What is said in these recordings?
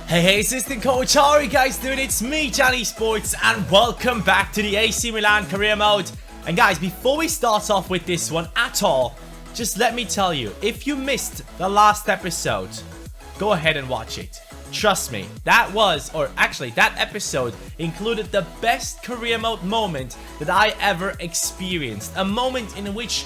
Hey, assistant coach, how are you guys doing? It's me, Johnny Sports, and welcome back to the AC Milan career mode. And guys, before we start off with this one at all, just let me tell you, if you missed the last episode, go ahead and watch it. Trust me, that episode included the best career mode moment that I ever experienced. A moment in which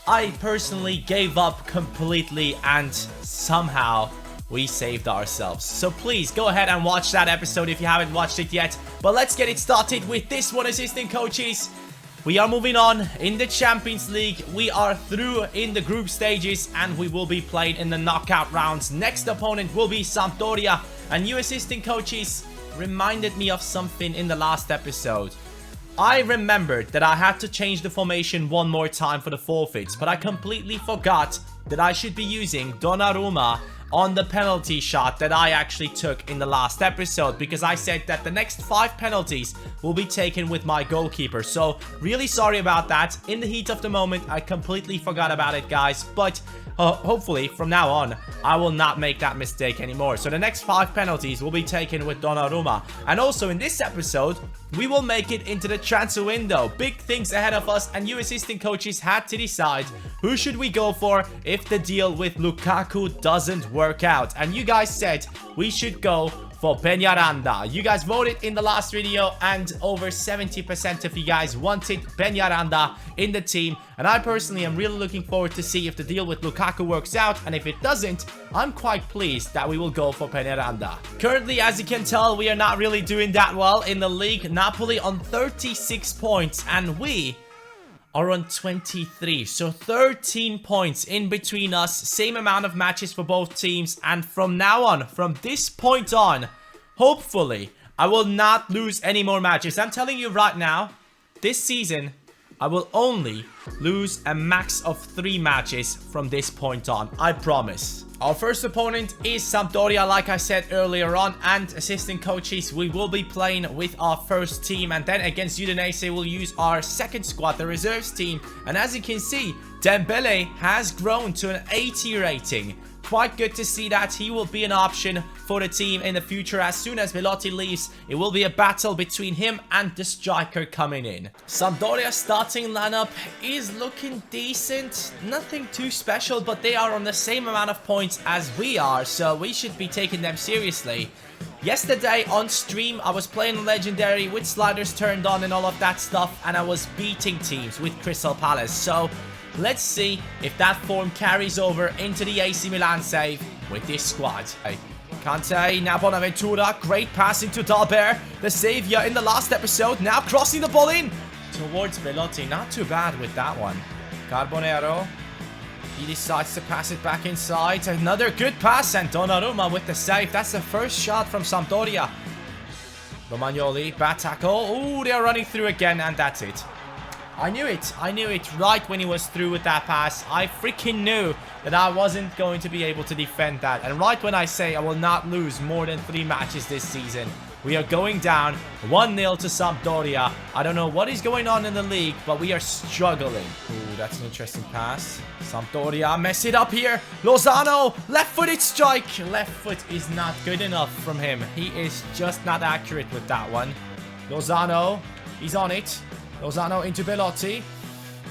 I personally gave up completely and somehow we saved ourselves. So please go ahead and watch that episode if you haven't watched it yet. But let's get it started with this one, assistant coaches. We are moving on in the Champions League. We are through in the group stages and we will be played in the knockout rounds. Next opponent will be Sampdoria. And you assistant coaches reminded me of something in the last episode. I remembered that I had to change the formation one more time for the forfeits, but I completely forgot that I should be using Donnarumma on the penalty shot that I actually took in the last episode, because I said that the next 5 penalties will be taken with my goalkeeper. So really sorry about that. In the heat of the moment, I completely forgot about it, guys, but hopefully from now on I will not make that mistake anymore. So the next 5 penalties will be taken with Donnarumma. And also in this episode we will make it into the transfer window. Big things ahead of us, and you assistant coaches had to decide who should we go for if the deal with Lukaku doesn't work out. And you guys said we should go for Peñaranda. You guys voted in the last video and over 70% of you guys wanted Peñaranda in the team. And I personally am really looking forward to see if the deal with Lukaku works out. And if it doesn't, I'm quite pleased that we will go for Peñaranda. Currently, as you can tell, we are not really doing that well in the league. Napoli on 36 points and we are on 23, so 13 points in between us, same amount of matches for both teams. And from now on, from this point on, hopefully I will not lose any more matches. I'm telling you right now, this season I will only lose a max of 3 matches from this point on, I promise. Our first opponent is Sampdoria, like I said earlier on, and assistant coaches, we will be playing with our first team, and then against Udinese we'll use our second squad, the reserves team. And as you can see, Dembele has grown to an 80 rating. Quite good to see that. He will be an option for the team in the future. As soon as Velotti leaves, it will be a battle between him and the striker coming in. Sampdoria's starting lineup is looking decent. Nothing too special, but they are on the same amount of points as we are, so we should be taking them seriously. Yesterday on stream, I was playing Legendary with sliders turned on and all of that stuff, and I was beating teams with Crystal Palace. So let's see if that form carries over into the AC Milan save with this squad. Kante, now Bonaventura, great pass into Dalbert, the savior in the last episode, now crossing the ball in towards Velotti. Not too bad with that one. Carbonero, he decides to pass it back inside. Another good pass, and Donnarumma with the save. That's the first shot from Sampdoria. Romagnoli, bad tackle. Oh, they're running through again, and that's it. I knew it right when he was through with that pass. I freaking knew that I wasn't going to be able to defend that. And right when I say I will not lose more than 3 matches this season, we are going down 1-0 to Sampdoria. I don't know what is going on in the league, but we are struggling. Ooh, that's an interesting pass. Sampdoria mess it up here. Lozano, left-footed strike. Left foot is not good enough from him. He is just not accurate with that one. Lozano, he's on it. Lozano into Belotti.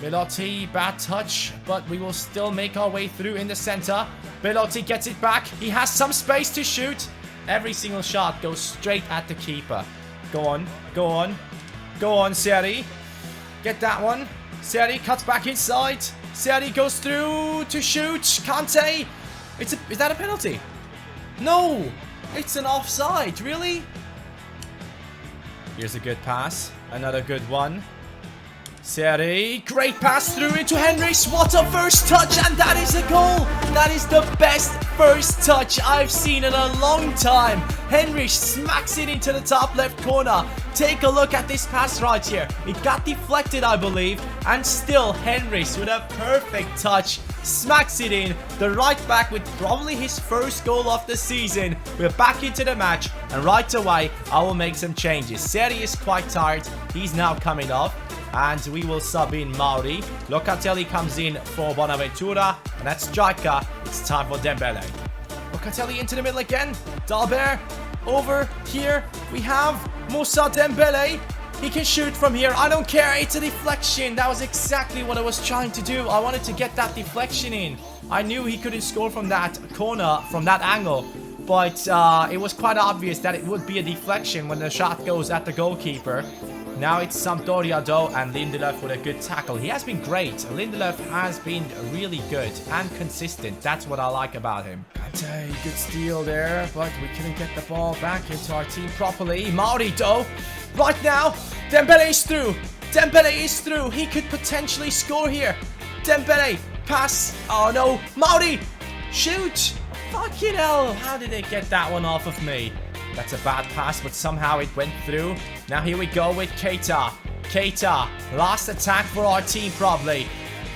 Belotti, bad touch, but we will still make our way through in the center. Belotti gets it back. He has some space to shoot. Every single shot goes straight at the keeper. Go on, go on. Go on, Seri. Get that one. Seri cuts back inside. Seri goes through to shoot. Kante. Is that a penalty? No! It's an offside, really? Here's a good pass. Another good one. Seri, great pass through into Henrich. What a first touch, and that is a goal. That is the best first touch I've seen in a long time. Henrich smacks it into the top left corner. Take a look at this pass right here. It got deflected, I believe, and still Henrich with a perfect touch smacks it in. The right back with probably his first goal of the season. We're back into the match, and right away I will make some changes. Seri is quite tired. He's now coming off, and we will sub in Mauri. Locatelli comes in for Bonaventura, and at striker, it's time for Dembele. Locatelli into the middle again. Dalbert, over here. We have Moussa Dembele. He can shoot from here. I don't care. It's a deflection. That was exactly what I was trying to do. I wanted to get that deflection in. I knew he couldn't score from that corner, from that angle. But it was quite obvious that it would be a deflection when the shot goes at the goalkeeper. Now it's Sampdoria though, and Lindelöf with a good tackle. He has been great. Lindelöf has been really good and consistent. That's what I like about him. Kante, good steal there, but we couldn't get the ball back into our team properly. Mauri though, right now, Dembele is through. Dembele is through. He could potentially score here. Dembele, pass. Oh no, Mauri, shoot. Fucking hell, how did they get that one off of me? That's a bad pass, but somehow it went through. Now here we go with Keita. Keita, last attack for our team probably.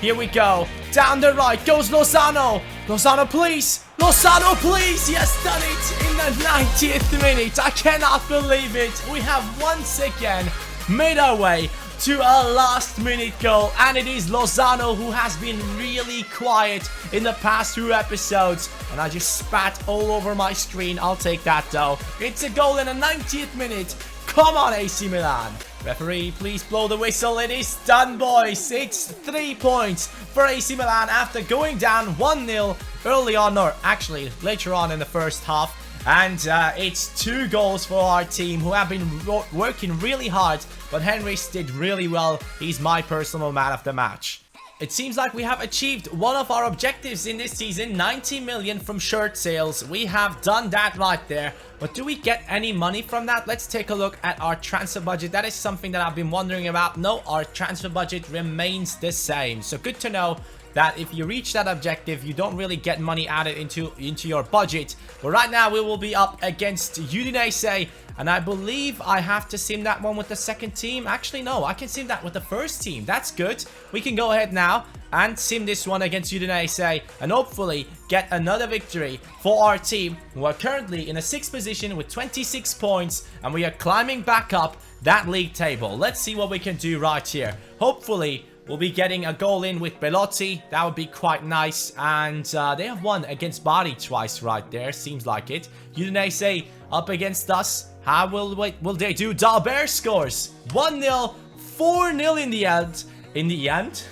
Here we go. Down the right goes Lozano. Lozano, please. Lozano, please. He has done it in the 90th minute. I cannot believe it. We have once again made our way to a last minute goal, and it is Lozano who has been really quiet in the past 2 episodes, and I just spat all over my screen. I'll take that though. It's a goal in the 90th minute. Come on, AC Milan. Referee, please blow the whistle. It is done, boys. It's 3 points for AC Milan after going down 1-0 early on, or actually later on in the first half. And it's 2 goals for our team, who have been working really hard. But Henrys did really well. He's my personal man of the match. It seems like we have achieved one of our objectives in this season, 90 million from shirt sales. We have done that right there. But do we get any money from that? Let's take a look at our transfer budget. That is something that I've been wondering about. No, our transfer budget remains the same. So good to know that if you reach that objective, you don't really get money added into your budget. But right now, we will be up against Udinese, and I believe I have to sim that one with the second team. Actually, no, I can sim that with the first team. That's good. We can go ahead now and sim this one against Udinese, and hopefully get another victory for our team, who are currently in a 6th position with 26 points, and we are climbing back up that league table. Let's see what we can do right here. Hopefully, we'll be getting a goal in with Belotti. That would be quite nice. And they have won against Bari twice right there. Seems like it. Udinese up against us. How will they do? Dalbert scores. 1-0. 4-0 in the end. In the end.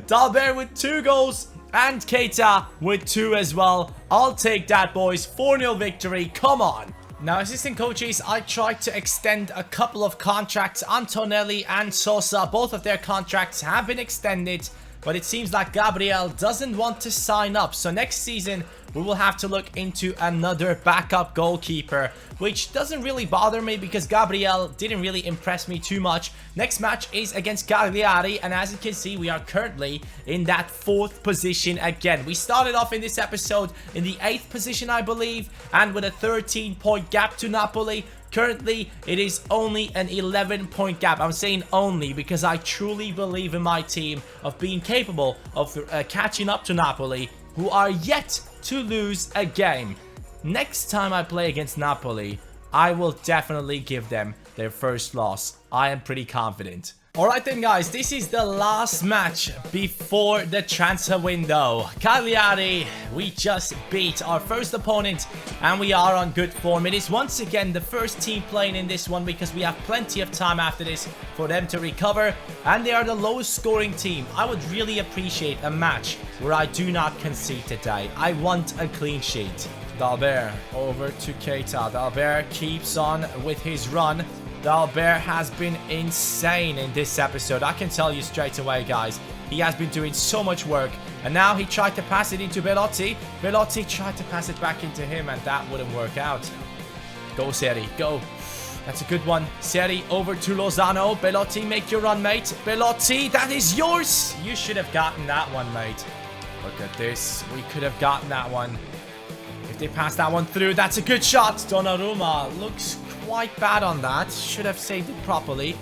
Dalbert with 2 goals. And Keita with 2 as well. I'll take that, boys. 4-0 victory. Come on. Now, assistant coaches, I tried to extend a couple of contracts. Antonelli and Sosa, both of their contracts have been extended, but it seems like Gabriel doesn't want to sign up. So next season, we will have to look into another backup goalkeeper, which doesn't really bother me because Gabriel didn't really impress me too much. Next match is against Cagliari, and as you can see, we are currently in that 4th position again. We started off in this episode in the 8th position, I believe, and with a 13-point gap to Napoli. Currently, it is only an 11-point gap. I'm saying only because I truly believe in my team of being capable of catching up to Napoli, who are yet to lose a game. Next time I play against Napoli, I will definitely give them their first loss. I am pretty confident. Alright then, guys, this is the last match before the transfer window. Cagliari, we just beat our first opponent and we are on good form. It is once again the first team playing in this one because we have plenty of time after this for them to recover, and they are the lowest scoring team. I would really appreciate a match where I do not concede today. I want a clean sheet. Dalbert over to Keita. Dalbert keeps on with his run. Dalbert has been insane in this episode. I can tell you straight away, guys. He has been doing so much work. And now he tried to pass it into Belotti. Belotti tried to pass it back into him, and that wouldn't work out. Go, Seri. Go. That's a good one. Seri over to Lozano. Belotti, make your run, mate. Belotti, that is yours. You should have gotten that one, mate. Look at this. We could have gotten that one. If they pass that one through, that's a good shot. Donnarumma looks quite bad on that. Should have saved it properly.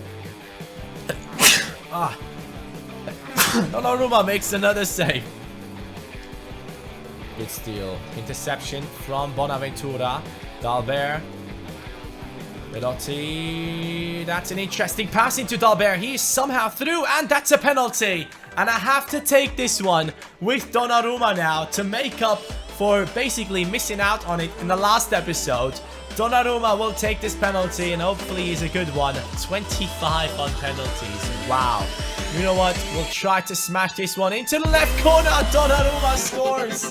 Donnarumma makes another save. Good steal. Interception from Bonaventura. Dalbert. Belotti. That's an interesting pass into Dalbert. He is somehow through, and that's a penalty. And I have to take this one with Donnarumma now to make up for basically missing out on it in the last episode. Donnarumma will take this penalty, and hopefully he's a good one. 25 on penalties. Wow. You know what? We'll try to smash this one into the left corner. Donnarumma scores.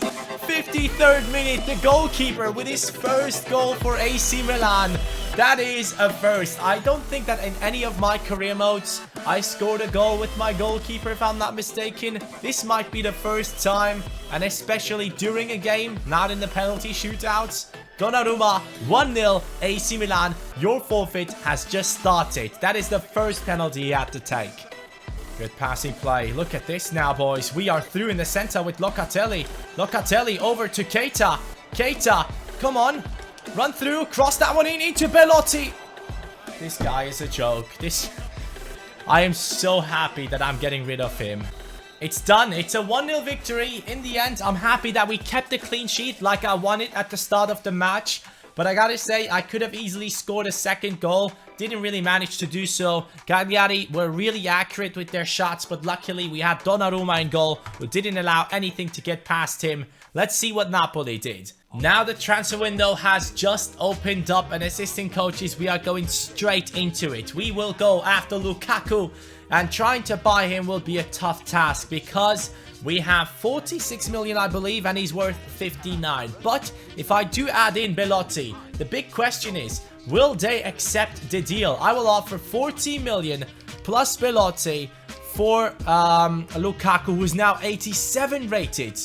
53rd minute. The goalkeeper with his first goal for AC Milan. That is a first. I don't think that in any of my career modes I scored a goal with my goalkeeper, if I'm not mistaken. This might be the first time, and especially during a game, not in the penalty shootouts. Donnarumma, 1-0 AC Milan. Your forfeit has just started. That is the first penalty he had to take. Good passing play. Look at this now, boys. We are through in the center with Locatelli. Locatelli over to Keita. Keita, come on. Run through. Cross that one in into Belotti. This guy is a joke. I am so happy that I'm getting rid of him. It's done. It's a 1-0 victory. In the end, I'm happy that we kept the clean sheet like I wanted at the start of the match. But I gotta say, I could have easily scored a second goal. Didn't really manage to do so. Cagliari were really accurate with their shots, but luckily we had Donnarumma in goal, who didn't allow anything to get past him. Let's see what Napoli did. Now the transfer window has just opened up, and assistant coaches, we are going straight into it. We will go after Lukaku, and trying to buy him will be a tough task because we have 46 million, I believe, and he's worth 59. But if I do add in Belotti, the big question is, will they accept the deal? I will offer 40 million plus Belotti for Lukaku, who's now 87 rated.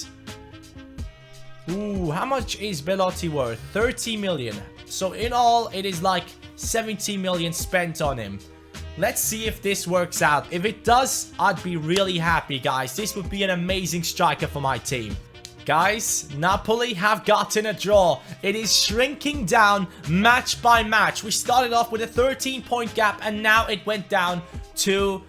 Ooh, how much is Belotti worth? 30 million. So in all, it is like 70 million spent on him. Let's see if this works out. If it does, I'd be really happy, guys. This would be an amazing striker for my team. Guys, Napoli have gotten a draw. It is shrinking down match by match. We started off with a 13-point gap, and now it went down to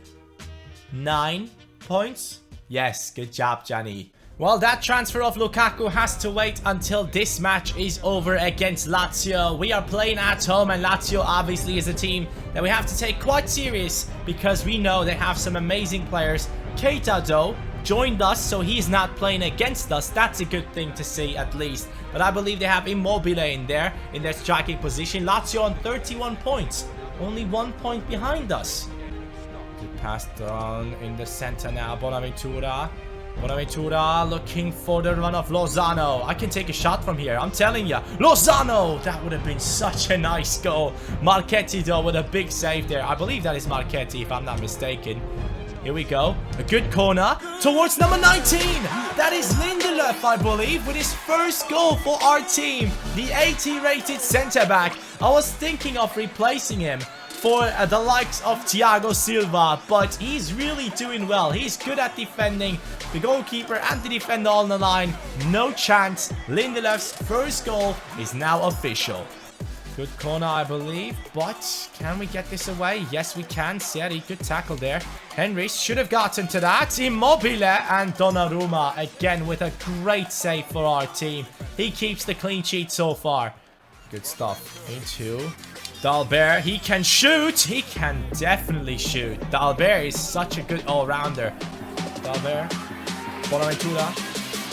9 points. Yes, good job, Gianni. Well, that transfer of Lukaku has to wait until this match is over against Lazio. We are playing at home, and Lazio obviously is a team that we have to take quite serious because we know they have some amazing players. Keita, though, joined us, so he's not playing against us. That's a good thing to see, at least. But I believe they have Immobile in there, in their striking position. Lazio on 31 points. Only 1 point behind us. Good pass down in the center now. Bonaventura looking for the run of Lozano. I can take a shot from here, I'm telling you. Lozano! That would have been such a nice goal. Marchetti, though, with a big save there. I believe that is Marchetti, if I'm not mistaken. Here we go. A good corner towards number 19. That is Lindelöf, I believe, with his first goal for our team. The 80-rated centre-back. I was thinking of replacing him for the likes of Thiago Silva, but he's really doing well. He's good at defending. The goalkeeper and the defender on the line. No chance. Lindelöf's first goal is now official. Good corner, I believe, but can we get this away? Yes, we can. Seri, good tackle there. Henry should have gotten to that. Immobile and Donnarumma again with a great save for our team. He keeps the clean sheet so far. Good stuff. Into Dalbert. He can shoot. He can definitely shoot. Dalbert is such a good all-rounder. Dalbert. Bonaventura.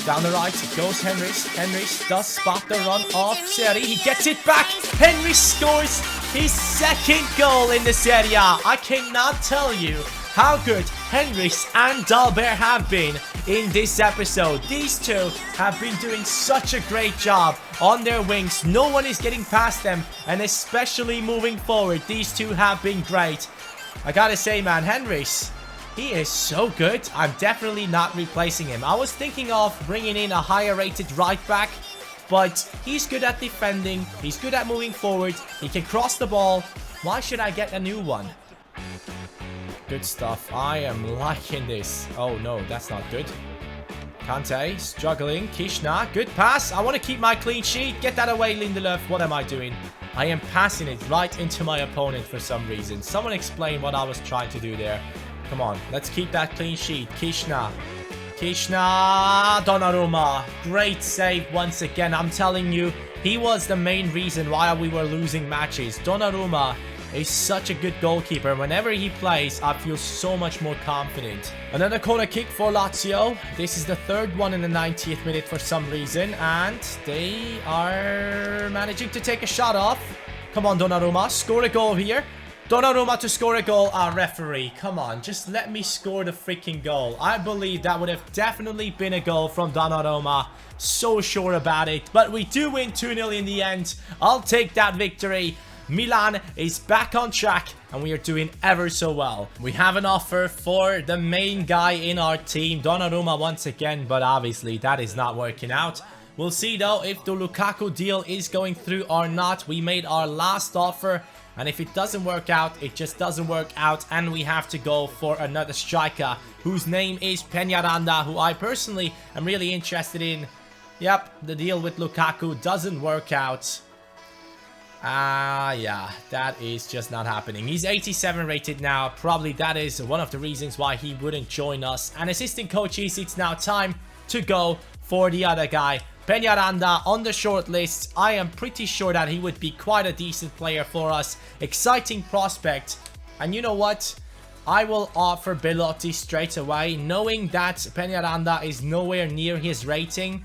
Down the right goes Henrys. Henrys does spot the run of Seri. He gets it back. Henry scores his second goal in the Serie A. I cannot tell you how good Henrys and Dalbert have been in this episode. These two have been doing such a great job on their wings. No one is getting past them, and especially moving forward, these two have been great. I gotta say, man, Henrys, he is so good. I'm definitely not replacing him. I was thinking of bringing in a higher rated right back, but he's good at defending. He's good at moving forward. He can cross the ball. Why should I get a new one? Good stuff. I am liking this. Oh no, that's not good. Kante struggling. Kishna, good pass. I want to keep my clean sheet. Get that away, Lindelöf. What am I doing? I am passing it right into my opponent for some reason. Someone explain what I was trying to do there. Come on, let's keep that clean sheet. Kishna, Donnarumma. Great save once again. I'm telling you, he was the main reason why we were losing matches. Donnarumma is such a good goalkeeper. Whenever he plays, I feel so much more confident. Another corner kick for Lazio. This is the third one in the 90th minute for some reason, and they are managing to take a shot off. Come on, Donnarumma, score a goal here. Donnarumma to score a goal. Referee, come on, just let me score the freaking goal. I believe that would have definitely been a goal from Donnarumma. So sure about it. But we do win 2-0 in the end. I'll take that victory. Milan is back on track and we are doing ever so well. We have an offer for the main guy in our team, Donnarumma once again, but obviously that is not working out. We'll see though if the Lukaku deal is going through or not. We made our last offer, and if it doesn't work out, it just doesn't work out, and we have to go for another striker whose name is Peñaranda, who I personally am really interested in. Yep, the deal with Lukaku doesn't work out. Yeah, that is just not happening. He's 87 rated now. Probably that is one of the reasons why he wouldn't join us. And assistant coaches, it's now time to go for the other guy. Peñaranda on the short list. I am pretty sure that he would be quite a decent player for us. Exciting prospect. And you know what? I will offer Belotti straight away, knowing that Peñaranda is nowhere near his rating.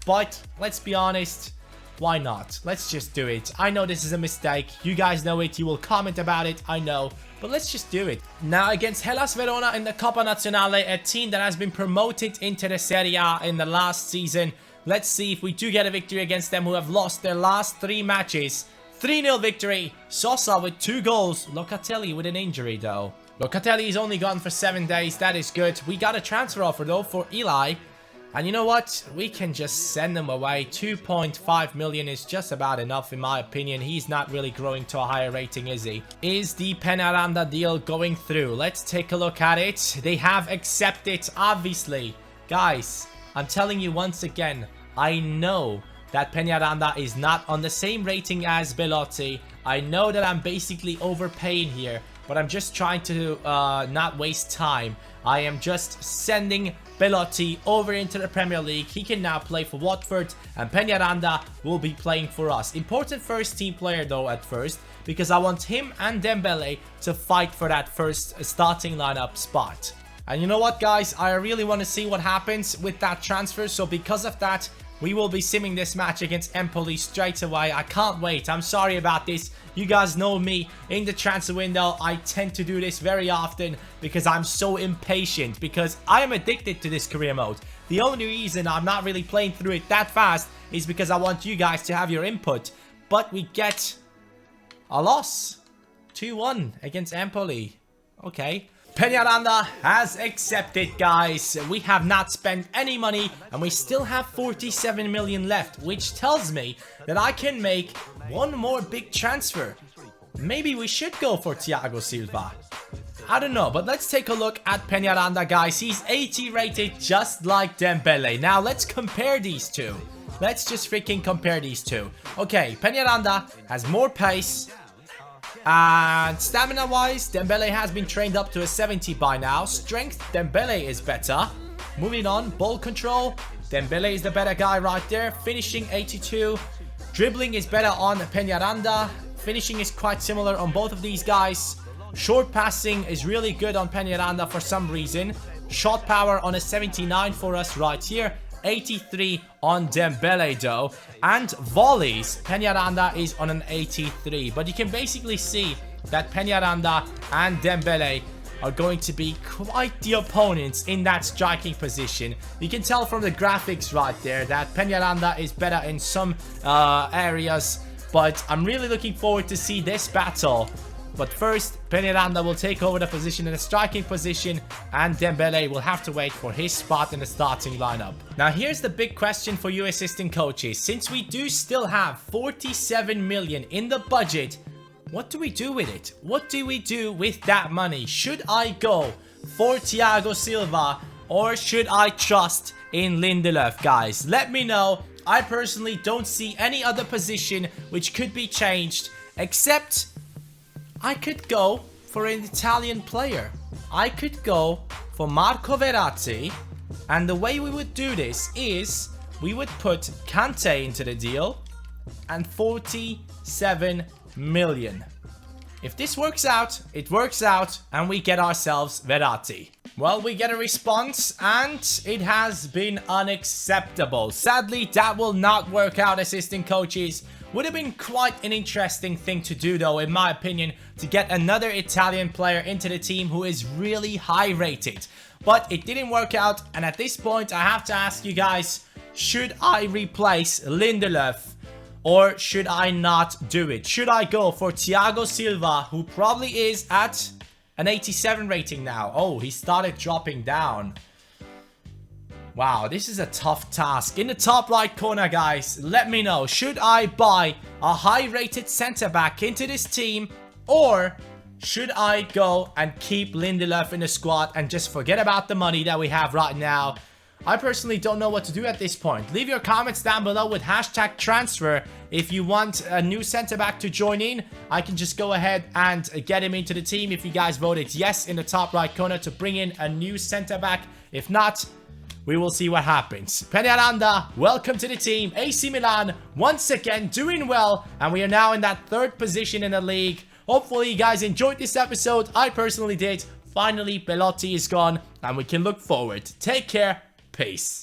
But let's be honest, why not? Let's just do it. I know this is a mistake. You guys know it. You will comment about it. I know. But let's just do it. Now against Hellas Verona in the Coppa Nazionale, a team that has been promoted into the Serie A in the last season. Let's see if we do get a victory against them, who have lost their last 3 matches. 3-0 victory. Sosa with 2 goals. Locatelli with an injury though. Locatelli is only gone for 7 days. That is good. We got a transfer offer though for Eli. And you know what? We can just send him away. 2.5 million is just about enough in my opinion. He's not really growing to a higher rating, is he? Is the Peñaranda deal going through? Let's take a look at it. They have accepted, obviously. Guys, I'm telling you once again, I know that Peñaranda is not on the same rating as Belotti. I know that I'm basically overpaying here, but I'm just trying to not waste time. I am just sending Belotti over into the Premier League. He can now play for Watford, and Peñaranda will be playing for us. Important first team player though at first, because I want him and Dembele to fight for that first starting lineup spot. And you know what, guys? I really want to see what happens with that transfer. So because of that, we will be simming this match against Empoli straight away. I can't wait. I'm sorry about this. You guys know me. In the transfer window, I tend to do this very often because I'm so impatient. Because I am addicted to this career mode. The only reason I'm not really playing through it that fast is because I want you guys to have your input. But we get a loss. 2-1 against Empoli. Okay. Peñaranda has accepted, guys. We have not spent any money and we still have 47 million left, which tells me that I can make one more big transfer. Maybe we should go for Thiago Silva. I don't know, but let's take a look at Peñaranda, guys. He's 80 rated just like Dembele. Now let's compare these two. Let's just freaking compare these two. Okay, Peñaranda has more pace. And stamina wise, Dembele has been trained up to a 70 by now. Strength, Dembele is better. Moving on, ball control, Dembele is the better guy right there. Finishing 82. Dribbling is better on Peñaranda. Finishing is quite similar on both of these guys. Short passing is really good on Peñaranda for some reason. Shot power on a 79 for us right here. 83 on Dembele though. And volleys, Peñaranda is on an 83. But you can basically see that Peñaranda and Dembele are going to be quite the opponents in that striking position. You can tell from the graphics right there that Peñaranda is better in some areas. But I'm really looking forward to see this battle. But first, Peñaranda will take over the position in the striking position, and Dembele will have to wait for his spot in the starting lineup. Now here's the big question for you assistant coaches. Since we do still have 47 million in the budget, what do we do with it? What do we do with that money? Should I go for Thiago Silva or should I trust in Lindelöf, guys? Let me know. I personally don't see any other position which could be changed, except I could go for an Italian player. I could go for Marco Verratti. And the way we would do this is we would put Kante into the deal and 47 million. If this works out, it works out, and we get ourselves Verratti. Well, we get a response, and it has been unacceptable. Sadly, that will not work out, assistant coaches. Would have been quite an interesting thing to do, though, in my opinion, to get another Italian player into the team who is really high rated. But it didn't work out, and at this point, I have to ask you guys, should I replace Lindelöf? Or should I not do it? Should I go for Thiago Silva, who probably is at an 87 rating now? Oh, he started dropping down. Wow, this is a tough task. In the top right corner, guys, let me know. Should I buy a high-rated centre-back into this team? Or should I go and keep Lindelöf in the squad and just forget about the money that we have right now? I personally don't know what to do at this point. Leave your comments down below with hashtag transfer. If you want a new centre-back to join in, I can just go ahead and get him into the team if you guys voted yes in the top right corner to bring in a new centre-back. If not, we will see what happens. Peñaranda, welcome to the team. AC Milan, once again, doing well. And we are now in that third position in the league. Hopefully, you guys enjoyed this episode. I personally did. Finally, Belotti is gone, and we can look forward. Take care. Peace.